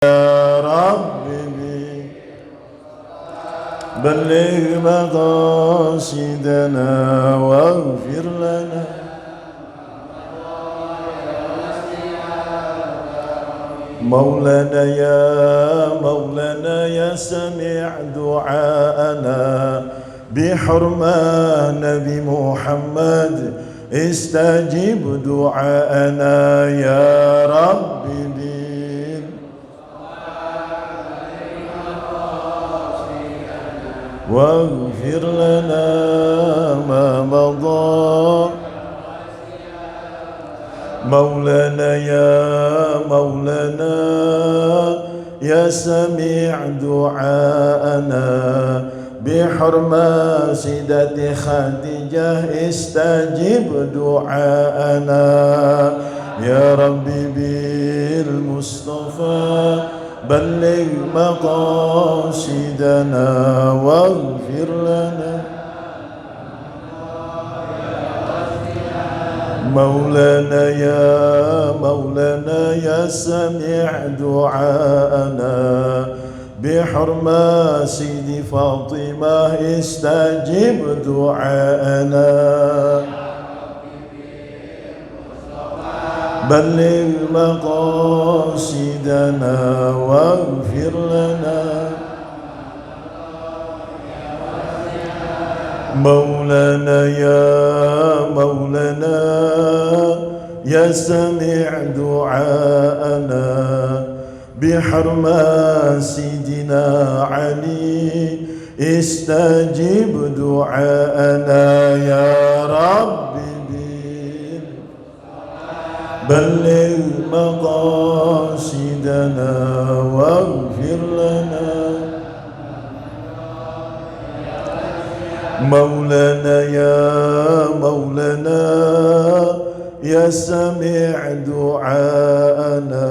يا ربي بلغ مقاصدنا واغفر لنا مولانا يا سميع دعاءنا بحرمة نبي محمد استجب دعاءنا يا ربي واغفر لنا ما مضى مولانا يا سميع دعاءنا بحرمة سيدة خديجة استجب دعاءنا يا ربي بالمصطفى بلغ مقاصدنا واغفر لنا مولانا يا سميع دعاءنا بحرمة سيدي فاطمة استجب دعاءنا بلغ مقاصدنا واغفر لنا مولانا يا سميع دعاءنا بحرمة سيدنا علي استجب دعاءنا يا ربي بلغ مقاصدنا واغفر لنا مولانا يا سميع دعاءنا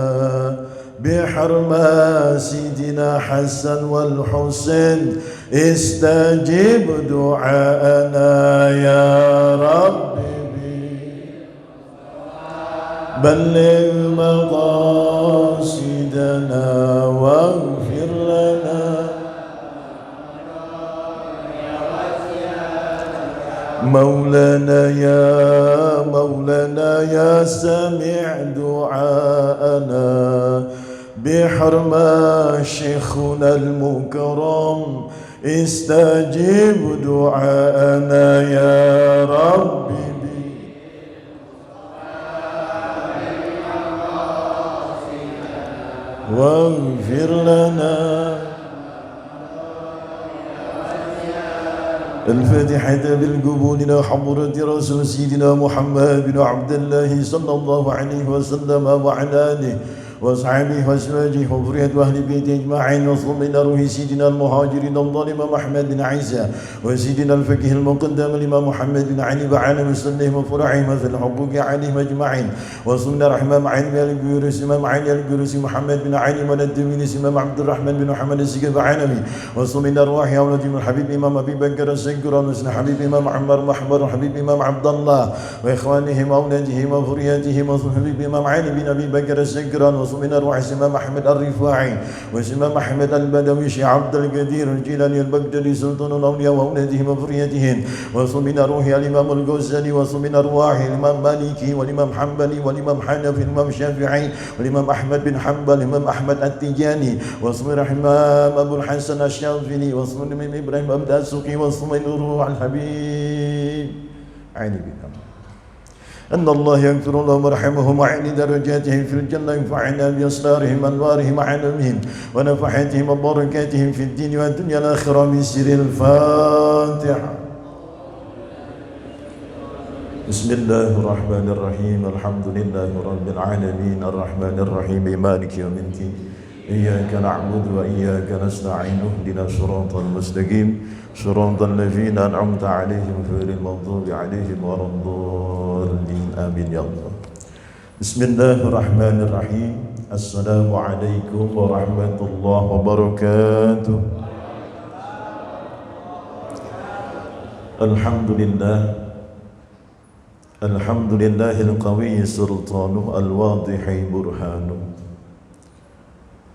بحرمة سيدنا حسن والحسين استجب دعاءنا يا ربي بلغ مقاصدنا واغفر لنا مولانا يا سميع دعاءنا بحرمة شيخنا المكرم استجب دعاءنا يا ربي واغفر لنا الفاتحة بالقبول إلى حضرة رسول سيدنا محمد بن عبد الله صلى الله عليه وسلم وعلى آله وأصحابه وأزواجه وذريته وأهل بيته أجمعين وصل إلى روح سيدنا المهاجرين الظالم محمد بن عيسى وسيدنا الفقيه المقدم الإمام محمد بن علي وعلى مسلمهم وفرعهم وفي الحقوق عليهم أجمعين وصل إلى رحمة علي الجورس إمام علي الجورس محمد بن علي والدمين إمام عبد الرحمن بن محمد السقف علوي وصل إلى أرواح أولاد الحبيب إمام أبي بكر السكر وسن حبيب إمام عمر محمد وحبيب إمام عبد الله وإخوانهم وأولادهم وذرياتهم وحبيب إمام علي بن أبي بكر السكر ومن أرواح إمام أحمد الرفاعي وإمام أحمد البدوي شيخ عبد القدير الجيلاني البغدادي سلطان الأولياء وأولادهم وذريتهم ومن أرواح الإمام الغزالي ومن أرواح الإمام مالكي والإمام حنبلي والإمام حنفي والإمام شافعي والإمام أحمد بن حنبل والإمام أحمد التجاني ومن الإمام أبو الحسن الشاذلي ومن الإمام إبراهيم أبو السقي ومن روح الحبيب عيني بكم أن الله يغفر لهم ويرحمهم ويعلي درجاتهم في الجنة ينفعنا بأسرارهم أنوارهم علمهم ونفحاتهم وبركاتهم في الدين والدنيا الآخرة من سر الفاتحة. بسم الله الرحمن الرحيم الحمد لله رب العالمين الرحمن الرحيم مالك يوم الدين إياك نعبد وإياك نستعين اهدنا الصراط المستقيم صراط الذين أنعمت عليهم غير المغضوب عليهم ولا الضالين آمين يا الله. بسم الله الرحمن الرحيم. السلام عليكم ورحمة الله وبركاته. الحمد لله القوي سلطانه الواضح برهانه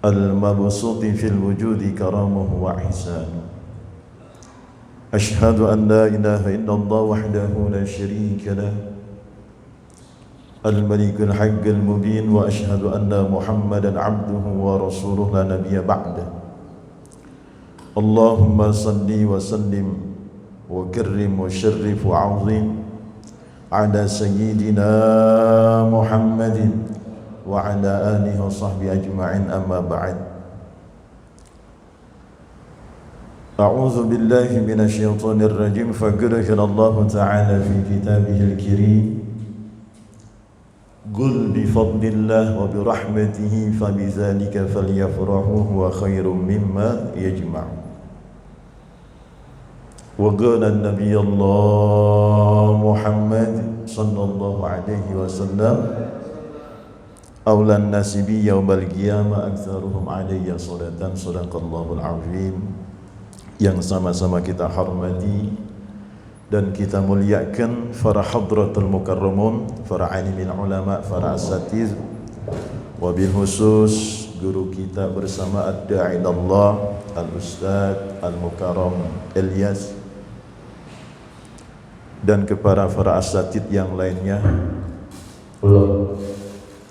المبسوط في الوجود كرامه وإحسانه أشهد أن لا إله إلا الله وحده لا شريك له الملك الحق المبين وأشهد أن محمدا عبده ورسوله لا نبي بعده اللهم صل وسلم وكرم وشرف وعظم على سيدنا محمد وعلى آله وصحبه أجمعين أما بعد أعوذ بالله من الشيطان الرجيم فقد قال الله تعالى في كتابه الكريم قل بفضل الله وبرحمته فبذلك فليفرحوا هو خير مما يجمعون وقال النبي الله محمد صلى الله عليه وسلم أولى الناس بي يوم القيامة أكثرهم علي صلاة صدق الله العظيم. Yang sama-sama kita hormati dan kita muliakan para hadratul mukarramun, para alimin ulama, para asatiz, wabil khusus guru kita bersama ad-da'i Allah al-ustaz al-mukarram Ilyas, dan kepada para asatid yang lainnya.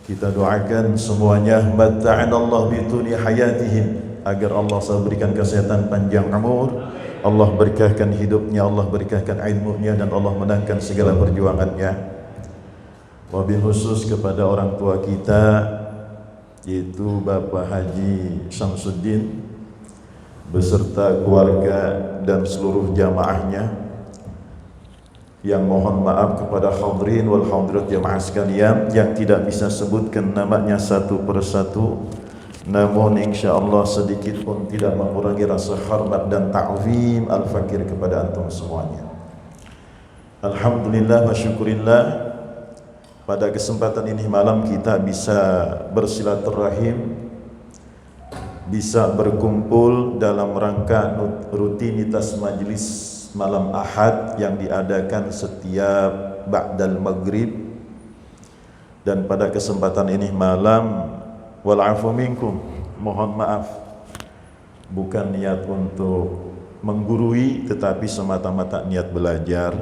Kita doakan semuanya matta'anallahu bituli hayatihim, agar Allah selalu berikan kesehatan panjang umur, Allah berkahkan hidupnya, Allah berkahkan ilmunya, dan Allah menangkan segala perjuangannya. Wabil khusus kepada orang tua kita, yaitu Bapak Haji Syamsuddin beserta keluarga dan seluruh jamaahnya, yang mohon maaf kepada hadirin wal hadirat jamaah sekalian yang tidak bisa sebutkan namanya satu persatu, namun insyaallah sedikit pun tidak mengurangi rasa hormat dan ta'zim al-fakir kepada antum semuanya. Alhamdulillah wa syukurillah, pada kesempatan ini malam kita bisa bersilaturahim, bisa berkumpul dalam rangka rutinitas majlis malam Ahad yang diadakan setiap ba'dal maghrib. Dan pada kesempatan ini malam, wal'afu minkum, mohon maaf, bukan niat untuk menggurui tetapi semata-mata niat belajar.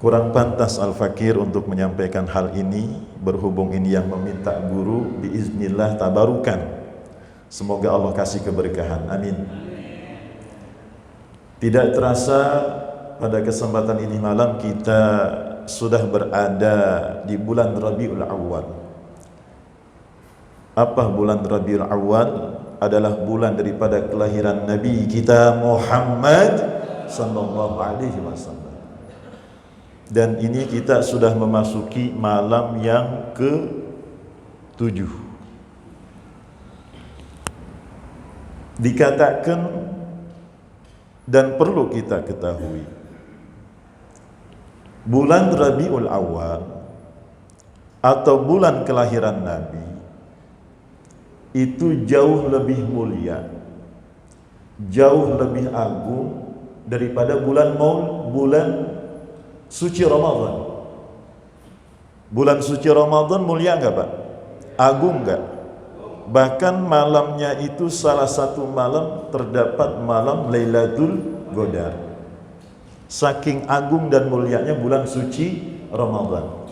Kurang pantas al-fakir untuk menyampaikan hal ini, berhubung ini yang meminta guru, biiznillah tabarukan, semoga Allah kasih keberkahan, amin. Tidak terasa pada kesempatan ini malam kita sudah berada di bulan Rabiul Awwal. Apa bulan Rabiul Awwal? Adalah bulan daripada kelahiran Nabi kita Muhammad sallallahu alaihi wasallam. Dan ini kita sudah memasuki malam yang ke-7. Dikatakan dan perlu kita ketahui, bulan Rabiul Awal atau bulan kelahiran Nabi itu jauh lebih mulia, jauh lebih agung daripada bulan suci Ramadan. Bulan suci Ramadan mulia enggak, Pak? Agung enggak? Bahkan malamnya itu salah satu malam terdapat malam Lailatul Qadar. Saking agung dan mulianya bulan suci Ramadan.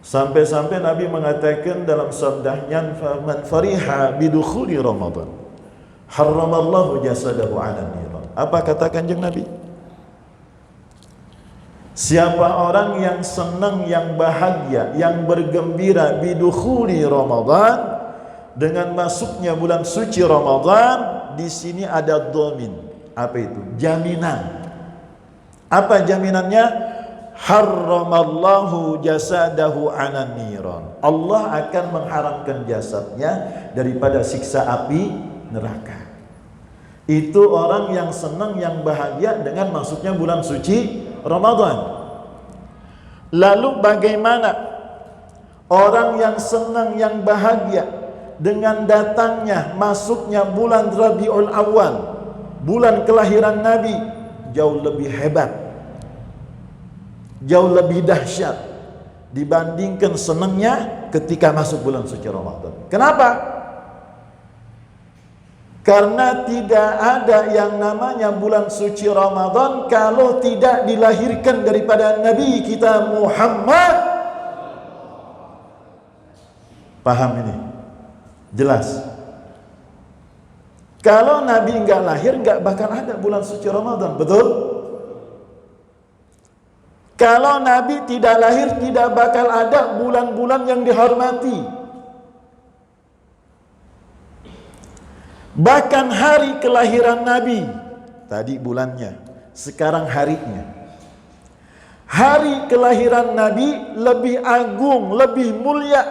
Sampai-sampai Nabi mengatakan dalam sabdanya, "Man fariha bidukhuli Ramadan, harramallahu jasadahu 'ala niran." Apa kata Kanjeng Nabi? Siapa orang yang senang, yang bahagia, yang bergembira bidukhuli Ramadan, dengan masuknya bulan suci Ramadan, di sini ada domin. Apa itu? Jaminan. Apa jaminannya? Harramallahu jasadahu 'alan niran. Allah akan mengharamkan jasadnya daripada siksa api neraka. Itu orang yang senang, yang bahagia dengan masuknya bulan suci Ramadan. Lalu bagaimana orang yang senang, yang bahagia dengan datangnya, masuknya bulan Rabiul Awal, bulan kelahiran Nabi? Jauh lebih hebat, jauh lebih dahsyat dibandingkan senangnya ketika masuk bulan suci Ramadan. Kenapa? Karena tidak ada yang namanya bulan suci Ramadan kalau tidak dilahirkan daripada Nabi kita Muhammad. Paham ini? Jelas. Kalau Nabi nggak lahir, nggak bakal ada bulan suci Ramadan, betul? Kalau Nabi tidak lahir, tidak bakal ada bulan-bulan yang dihormati. Bahkan hari kelahiran Nabi, tadi bulannya, sekarang harinya. Hari kelahiran Nabi lebih agung, lebih mulia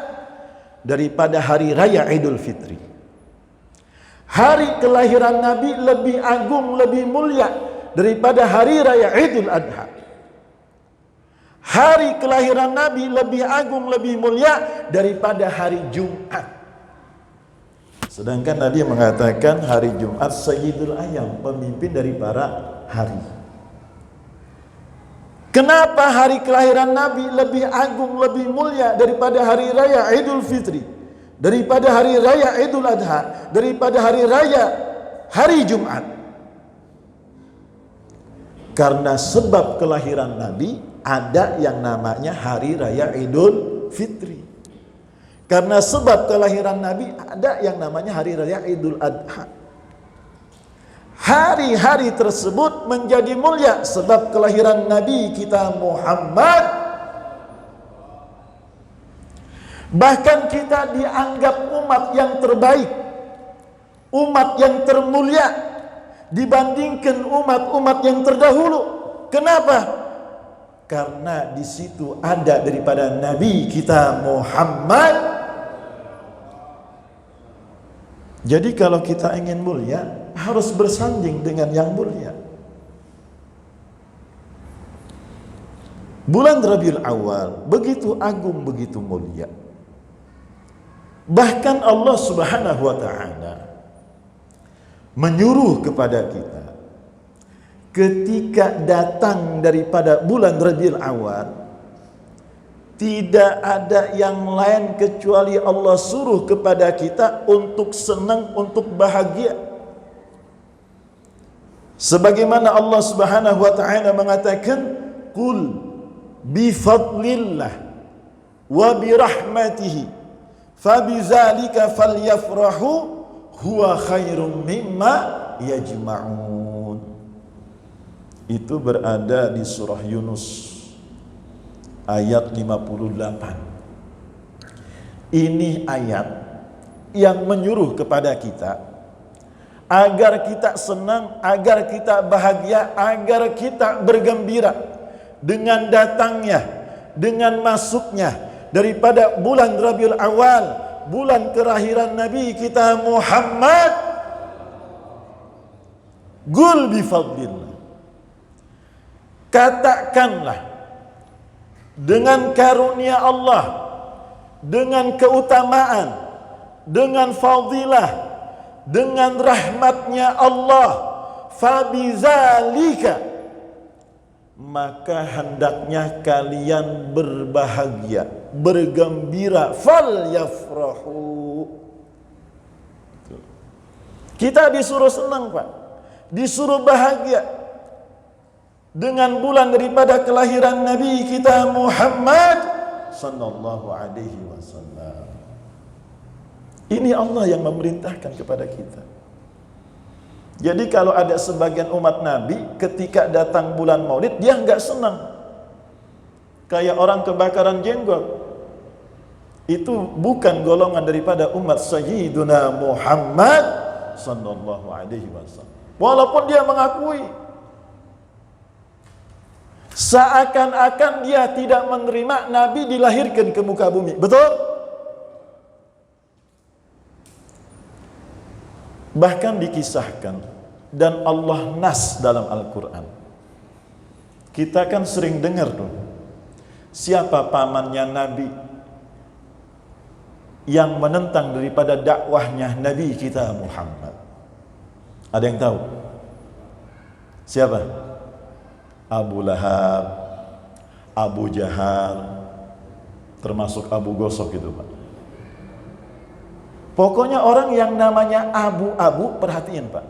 daripada hari raya Idul Fitri. Hari kelahiran Nabi lebih agung, lebih mulia daripada hari raya Idul Adha. Hari kelahiran Nabi lebih agung, lebih mulia daripada hari Jumat. Sedangkan Nabi mengatakan hari Jumat Sayyidul Ayyam, pemimpin dari para hari. Kenapa hari kelahiran Nabi lebih agung, lebih mulia daripada hari raya Idul Fitri, daripada hari raya Idul Adha, daripada hari raya hari Jumat? Karena sebab kelahiran Nabi ada yang namanya hari raya Idul Fitri. Karena sebab kelahiran Nabi ada yang namanya hari raya Idul Adha. Hari-hari tersebut menjadi mulia sebab kelahiran Nabi kita Muhammad. Bahkan kita dianggap umat yang terbaik, umat yang termulia dibandingkan umat-umat yang terdahulu. Kenapa? Karena di situ ada daripada Nabi kita Muhammad. Jadi kalau kita ingin mulia, harus bersanding dengan yang mulia. Bulan Rabiul Awal begitu agung, begitu mulia. Bahkan Allah Subhanahu wa taala menyuruh kepada kita ketika datang daripada bulan Rabiul Awal, tidak ada yang lain kecuali Allah suruh kepada kita untuk senang, untuk bahagia. Sebagaimana Allah Subhanahu wa taala mengatakan, "Qul bi fadlillah wa bi rahmatihi fabidzalika falyafrahu huwa khairum mimma yajma'un." Itu berada di surah Yunus ayat 58. Ini ayat yang menyuruh kepada kita agar kita senang, agar kita bahagia, agar kita bergembira dengan datangnya, dengan masuknya daripada bulan Rabiul Awal, bulan kelahiran Nabi kita Muhammad. Qul bi fadlillah, katakanlah dengan karunia Allah, dengan keutamaan, dengan fadilah, dengan rahmatnya Allah, fabizalika, maka hendaknya kalian berbahagia, bergembira, fal yafrahu. Kita disuruh senang, Pak, disuruh bahagia dengan bulan daripada kelahiran Nabi kita Muhammad sallallahu alaihi wasallam. Ini Allah yang memerintahkan kepada kita. Jadi kalau ada sebagian umat Nabi ketika datang bulan Maulid dia enggak senang, kayak orang kebakaran jenggot, itu bukan golongan daripada umat Sayyiduna Muhammad sallallahu alaihi wasallam. Walaupun dia mengakui, seakan-akan dia tidak menerima Nabi dilahirkan ke muka bumi. Betul? Bahkan dikisahkan dan Allah nas dalam Al-Quran. Kita kan sering dengar tuh, siapa pamannya Nabi yang menentang daripada dakwahnya Nabi kita Muhammad? Ada yang tahu? Siapa? Abu Lahab, Abu Jahal, termasuk Abu Gosok itu, Pak. Pokoknya orang yang namanya abu-abu, perhatiin Pak,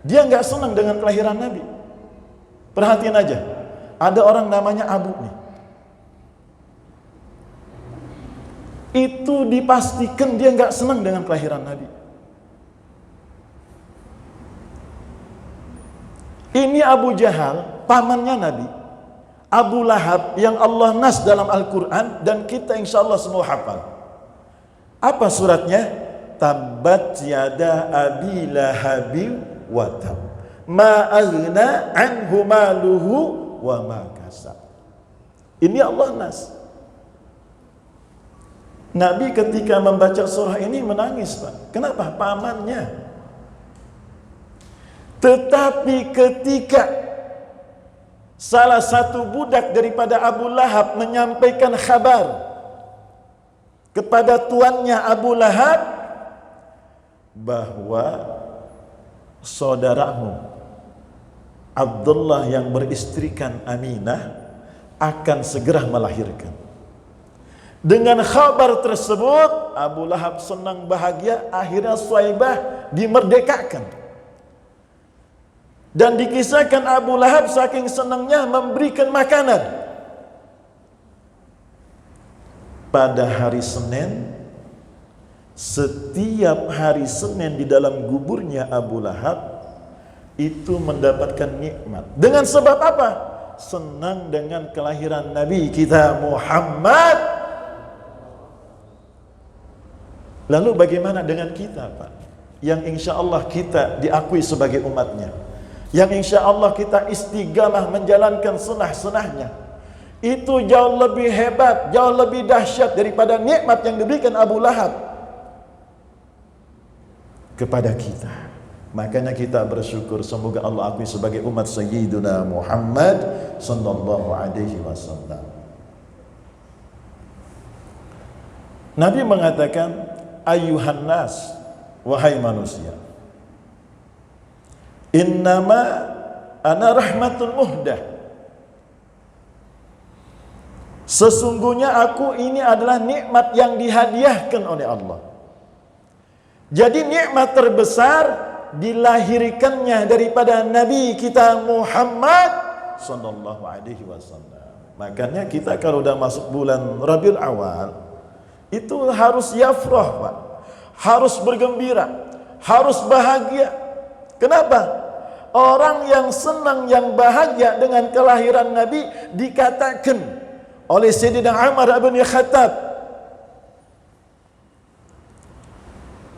dia nggak senang dengan kelahiran Nabi. Perhatiin aja, ada orang namanya abu nih. Itu dipastikan dia nggak senang dengan kelahiran Nabi. Ini Abu Jahal, pamannya Nabi. Abu Lahab yang Allah nas dalam Al-Quran, dan kita insya Allah semua hafal. Apa suratnya? Tabbat yada abi lahabi wa tab, ma aghna anhu maluhu wa ma kasab. Ini Allah nas. Nabi ketika membaca surah ini menangis, Pak. Kenapa? Pamannya. Tetapi ketika salah satu budak daripada Abu Lahab menyampaikan kabar kepada tuannya Abu Lahab bahwa saudaramu Abdullah yang beristrikan Aminah akan segera melahirkan. Dengan kabar tersebut, Abu Lahab senang bahagia, akhirnya Suwaibah dimerdekakan. Dan dikisahkan Abu Lahab saking senangnya memberikan makanan. Pada hari Senin, setiap hari Senin di dalam kuburnya Abu Lahab itu mendapatkan nikmat. Dengan sebab apa? Senang dengan kelahiran Nabi kita Muhammad. Lalu bagaimana dengan kita, Pak? Yang insya Allah kita diakui sebagai umatnya, yang insya Allah kita istiqamah menjalankan sunah-sunahnya. Itu jauh lebih hebat, jauh lebih dahsyat daripada nikmat yang diberikan Abu Lahab kepada kita. Makanya kita bersyukur, semoga Allah akui sebagai umat Sayyiduna Muhammad sallallahu alaihi wasallam. Nabi mengatakan, ayuhan nas, wahai manusia, innama ana rahmatul muhdah, sesungguhnya aku ini adalah nikmat yang dihadiahkan oleh Allah. Jadi nikmat terbesar dilahirkannya daripada Nabi kita Muhammad sallallahu alaihi wasallam. Makanya kita kalau udah masuk bulan Rabiul Awal itu harus yafrah, Pak. Harus bergembira, harus bahagia. Kenapa? Orang yang senang, yang bahagia dengan kelahiran Nabi dikatakan oleh Sayyidina Umar bin Khattab.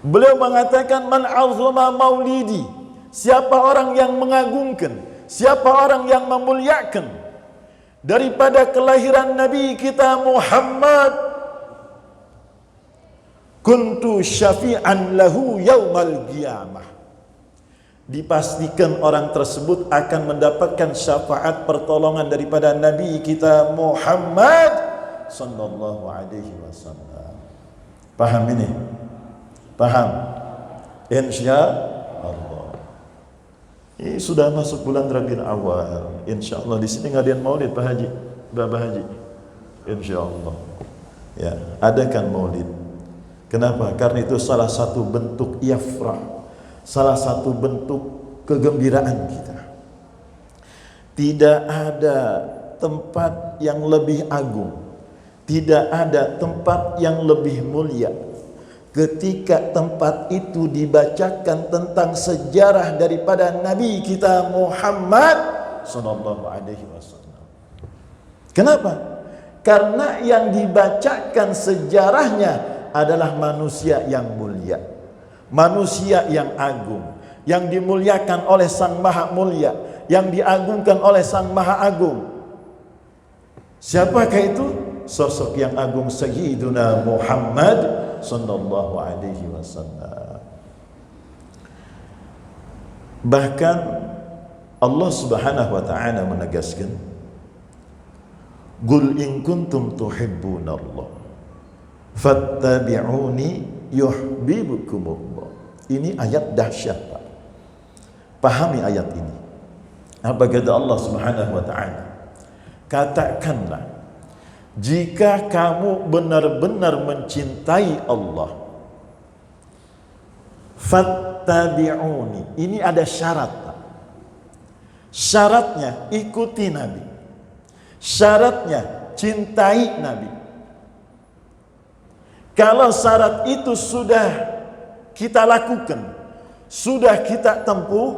Beliau mengatakan, man azuma maulidi, siapa orang yang mengagungkan, siapa orang yang memuliakan daripada kelahiran Nabi kita Muhammad, kuntu syafi'an lahu yaumal qiyamah, dipastikan orang tersebut akan mendapatkan syafaat pertolongan daripada Nabi kita Muhammad sallallahu alaihi wasallam. Paham ini? Paham? Insya Allah. Ini sudah masuk bulan Rabiul Awal. Insya Allah di sini ngadain maulid Pak Haji, Bapak Haji. Insya Allah. Ya, adakan maulid. Kenapa? Karena itu salah satu bentuk yafrah, salah satu bentuk kegembiraan kita. Tidak ada tempat yang lebih agung, tidak ada tempat yang lebih mulia ketika tempat itu dibacakan tentang sejarah daripada Nabi kita Muhammad sallallahu alaihi wasallam. Kenapa? Karena yang dibacakan sejarahnya adalah manusia yang mulia, manusia yang agung, yang dimuliakan oleh Sang Maha Mulia, yang diagungkan oleh Sang Maha Agung. Siapakah itu? Sosok yang agung Sayyiduna Muhammad sallallahu alaihi wasallam. Bahkan Allah Subhanahu wa taala menegaskan, "Qul in kuntum tuhibbunallah fattabi'uni yuhibbukumullah." Ini ayat dahsyat, Pak. Pahami ayat ini. Apa kata Allah Subhanahu wa taala? Katakanlah, jika kamu benar-benar mencintai Allah, fattabi'uni. Ini ada syarat, Pak. Syaratnya ikuti Nabi. Syaratnya cintai Nabi. Kalau syarat itu sudah kita lakukan, sudah kita tempuh,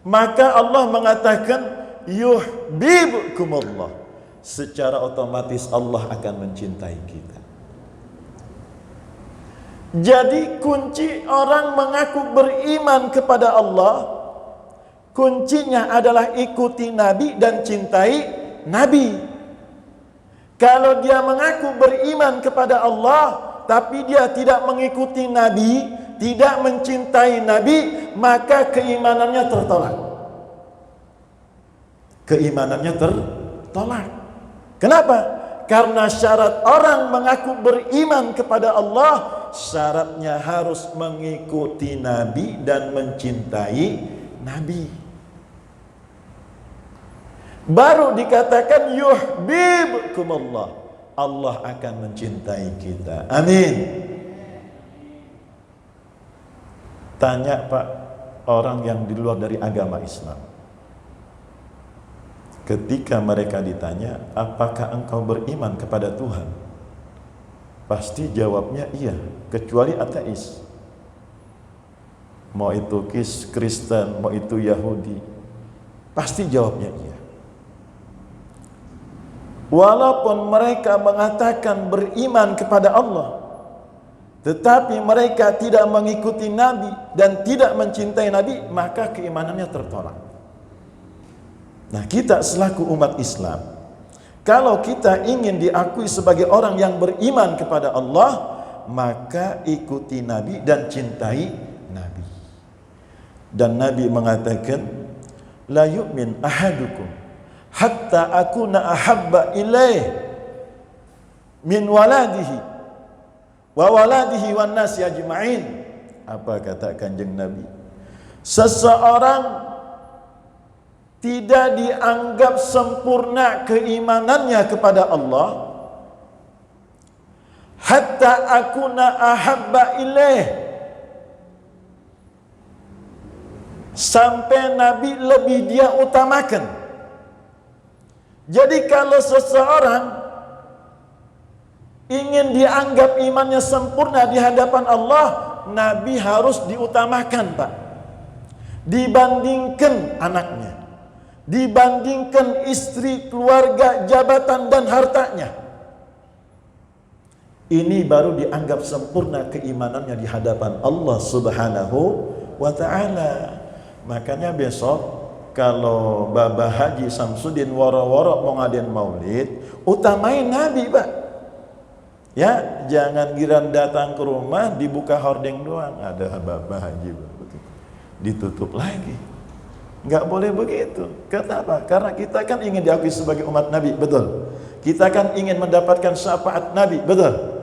maka Allah mengatakan yuhibbukumullah. Secara otomatis Allah akan mencintai kita. Jadi kunci orang mengaku beriman kepada Allah, kuncinya adalah ikuti Nabi dan cintai Nabi. Kalau dia mengaku beriman kepada Allah, tapi dia tidak mengikuti Nabi, tidak mencintai Nabi, maka keimanannya tertolak. Keimanannya tertolak. Kenapa? Karena syarat orang mengaku beriman kepada Allah, syaratnya harus mengikuti Nabi dan mencintai Nabi. Baru dikatakan yuhibbukumullah. Allah akan mencintai kita. Amin. Tanya Pak, orang yang di luar dari agama Islam. Ketika mereka ditanya, apakah engkau beriman kepada Tuhan? Pasti jawabnya iya, kecuali ateis. Mau itu Kristen, mau itu Yahudi, pasti jawabnya iya. Walaupun mereka mengatakan beriman kepada Allah, tetapi mereka tidak mengikuti Nabi dan tidak mencintai Nabi, maka keimanannya tertolak. Nah, kita selaku umat Islam, kalau kita ingin diakui sebagai orang yang beriman kepada Allah, maka ikuti Nabi dan cintai Nabi. Dan Nabi mengatakan, la yu'min ahadukum hatta akuna ahabba ilaih min waladihi wa waladihi wan nasi ajma'in. Apa kata Kanjeng Nabi? Seseorang tidak dianggap sempurna keimanannya kepada Allah hatta akuna ahabba ilaih, sampai Nabi lebih dia utamakan. Jadi kalau seseorang ingin dianggap imannya sempurna di hadapan Allah, Nabi harus diutamakan, Pak. Dibandingkan anaknya, dibandingkan istri, keluarga, jabatan, dan hartanya. Ini baru dianggap sempurna keimanannya di hadapan Allah Subhanahu wa ta'ala. Makanya besok kalau Babah Haji Samsudin woro-woro mau ngadain maulid, utamain Nabi, Pak. Ya, jangan giran datang ke rumah dibuka hordeng doang, ada Babah Haji, ditutup lagi. Nggak boleh begitu. Kenapa? Karena kita kan ingin diakui sebagai umat Nabi, betul. Kita kan ingin mendapatkan syafaat Nabi, betul.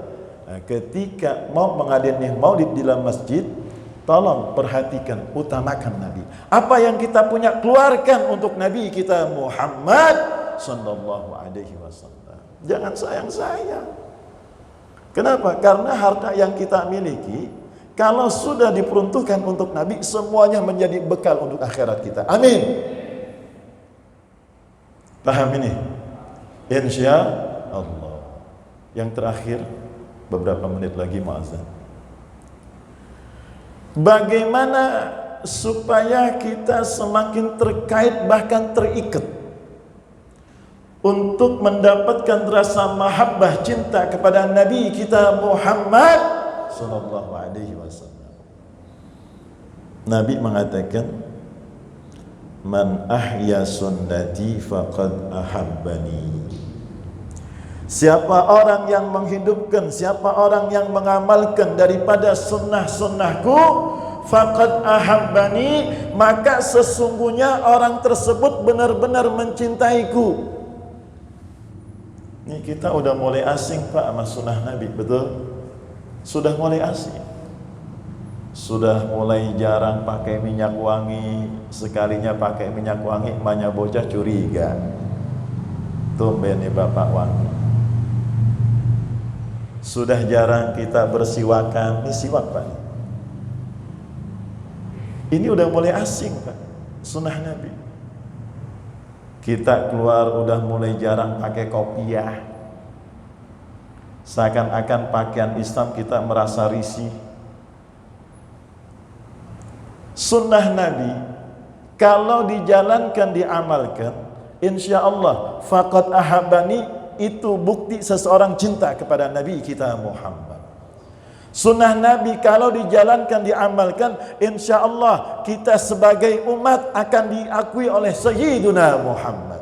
Nah, ketika mau mengadain maulid di dalam masjid, tolong perhatikan, utamakan Nabi. Apa yang kita punya, keluarkan untuk Nabi kita Muhammad sallallahu alaihi wasallam. Jangan sayang-sayang. Kenapa? Karena harta yang kita miliki, kalau sudah diperuntukkan untuk Nabi, semuanya menjadi bekal untuk akhirat kita. Amin. Paham ini? Insya Allah. Yang terakhir, beberapa menit lagi mau azan. Bagaimana supaya kita semakin terkait, bahkan terikat untuk mendapatkan rasa mahabbah cinta kepada Nabi kita Muhammad sallallahu alaihi wasallam. Nabi mengatakan, man ahya sunnati faqad ahabbani. Siapa orang yang menghidupkan, siapa orang yang mengamalkan daripada sunnah-sunnahku, faqad ahabbani, maka sesungguhnya orang tersebut benar-benar mencintaiku. Ini kita udah mulai asing, Pak, sama sunnah Nabi, betul? Sudah mulai asing. Sudah mulai jarang pakai minyak wangi, sekalinya pakai minyak wangi, emaknya bocah curiga. Tumben nih bapak wangi. Sudah jarang kita bersiwakan, ini siwak, Pak. Ini udah mulai asing Pak, sunnah Nabi. Kita keluar udah mulai jarang pakai kopiah. Seakan-akan pakaian Islam kita merasa risih. Sunnah Nabi kalau dijalankan, diamalkan, insya Allah faqad ahabani, itu bukti seseorang cinta kepada Nabi kita Muhammad. Sunnah Nabi kalau dijalankan, diamalkan, insya Allah kita sebagai umat akan diakui oleh Sayyiduna Muhammad.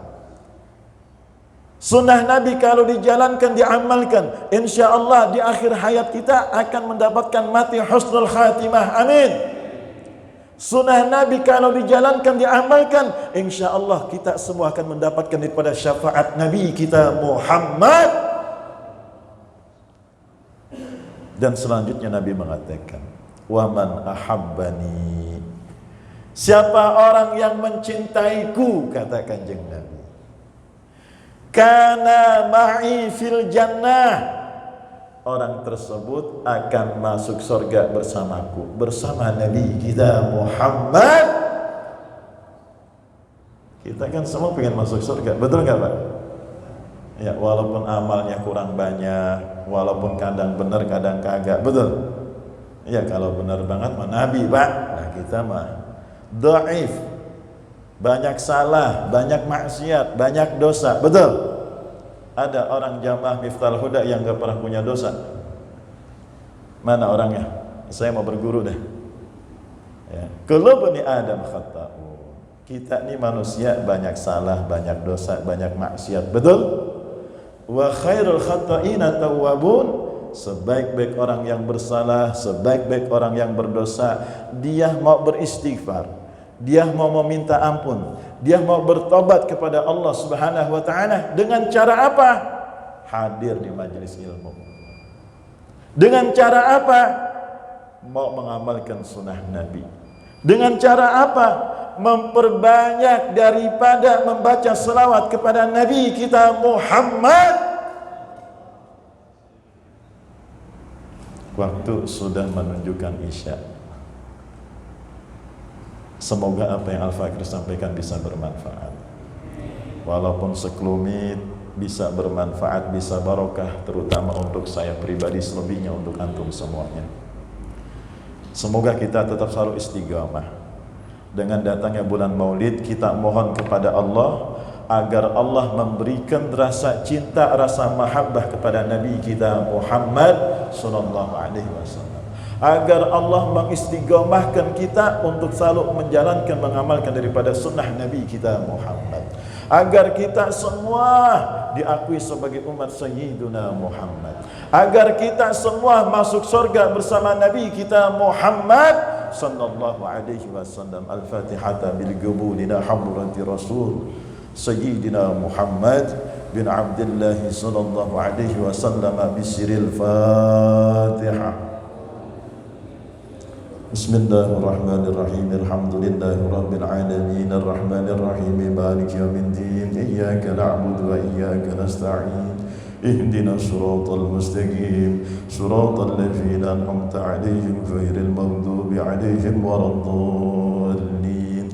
Sunnah Nabi kalau dijalankan, diamalkan, insya Allah di akhir hayat kita akan mendapatkan mati husnul khatimah. Amin. Sunnah Nabi kalau dijalankan, diamalkan, insya Allah kita semua akan mendapatkan daripada syafaat Nabi kita Muhammad. Dan selanjutnya Nabi mengatakan, waman ahabbani, siapa orang yang mencintaiku, kata Kanjeng Nabi, kana ma'i fil jannah, orang tersebut akan masuk surga bersamaku, bersama Nabi kita Muhammad. Kita kan semua pengen masuk surga, betul nggak Pak? Ya, walaupun amalnya kurang banyak, walaupun kadang benar kadang kagak, betul? Ya, kalau benar banget mah Nabi Pak. Nah kita mah dhaif, banyak salah, banyak maksiat, banyak dosa, betul? Ada orang jamaah Miftahul Huda yang gak pernah punya dosa? Mana orangnya? Saya mau berguru deh. Ya. Kullu bani Adam khata'un. Kita ini manusia banyak salah, banyak dosa, banyak maksiat, betul? Wa khairul khata'ina tawwabun, sebaik-baik orang yang bersalah, sebaik-baik orang yang berdosa, dia mau beristighfar, dia mau meminta ampun, dia mau bertobat kepada Allah Subhanahu wa taala dengan cara apa? Hadir di majelis ilmu. Dengan cara apa? Mau mengamalkan sunnah Nabi. Dengan cara apa? Memperbanyak daripada membaca selawat kepada Nabi kita Muhammad. Waktu sudah menunjukkan Isya. Semoga apa yang Al-Fakir sampaikan bisa bermanfaat. Walaupun sekelumit, bisa bermanfaat, bisa barokah, terutama untuk saya pribadi, selebihnya untuk antum semuanya. Semoga kita tetap selalu istiqamah. Dengan datangnya bulan Maulid, kita mohon kepada Allah agar Allah memberikan rasa cinta, rasa mahabbah kepada Nabi kita Muhammad sallallahu alaihi wasallam. Agar Allah mengistiqamahkan kita untuk selalu menjalankan, mengamalkan daripada sunnah Nabi kita Muhammad. Agar kita semua diakui sebagai umat Sayyiduna Muhammad. Agar kita semua masuk surga bersama Nabi kita Muhammad sallallahu alaihi wasallam. Al-Fatihah bil qubulina hadrati Rasul Sayyidina Muhammad bin Abdullah sallallahu alaihi wasallam bisiril Fatihah. Bismillahirrahmanirrahim. Alhamdulillahi rabbil alamin arrahmanir rahim maliki yaumiddin iyyaka na'budu wa iyyaka nasta'in ihdinas siratal mustaqim siratal ladzina an'amta 'alaihim ghairil maghdubi 'alaihim waladdallin.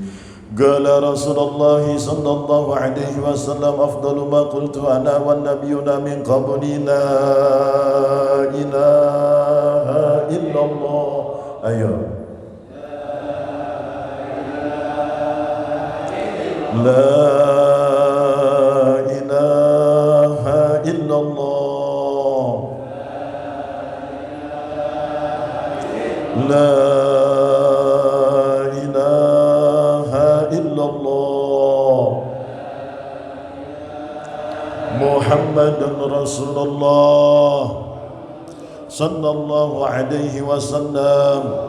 Qala Rasulullah sallallahu alaihi wasallam afdalu ma qultu ana wan nabiyyuna min qabli la ilaha illallah. Ayo. La ilaha illallah. La ilaha illallah. Muhammadun Rasulullah sallallahu alaihi wasallam.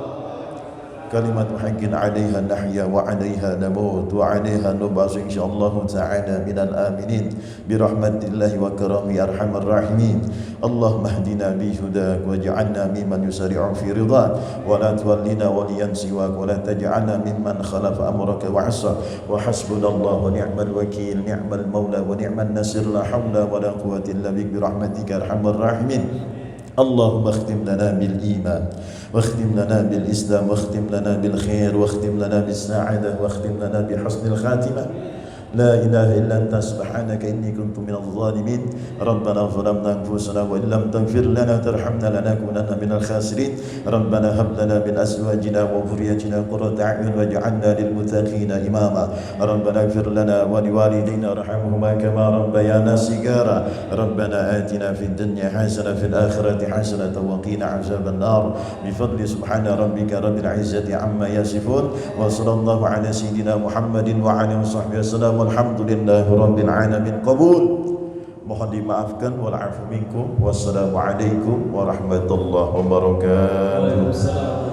Kalimat haqqin 'alaiha nahya wa 'alaiha namut wa 'alaiha nub'atsu insyaallah ta'ala minal aminin bi rahmatillahi wa karami arhamar rahimin. Allahumma hdina bi hudak waj'alna mimman yusari'u fi ridha wa la tuwallina waliyan siwak wa la taj'alna mimman khalafa amraka wa 'asa wa hasbunallahu wa ni'mal wakeel ni'mal maula wa ni'man nasir la haula wa la quwwata illa bik bi rahmatika arhamar rahimin. اللهم اختم لنا بالإيمان واختم لنا بالإسلام واختم لنا بالخير واختم لنا بالسعادة واختم لنا بحسن الخاتمة. لا إله إلا أنت سبحانك إني كنت من الظالمين. ربنا ظلمنا أنفسنا وإن لم تغفر لنا ترحمنا لنكونن من الخاسرين. ربنا هب لنا من أزواجنا وذريتنا قرة أعين واجعلنا للمتقين إماما. ربنا اغفر لنا ولوالدينا وارحمهما كما ربيانا صغارا. ربنا آتنا في الدنيا حسنة في الآخرة حسنة وقنا عذاب النار بفضل سبحان ربك رب العزة عما يصفون وصلى الله على سيدنا محمد وعلى آله وصحبه وسلم. Alhamdulillahi Rabbil Alamin. Qabul. Mohon dimaafkan. Wal afu minkum. Wassalamualaikum warahmatullahi wabarakatuh.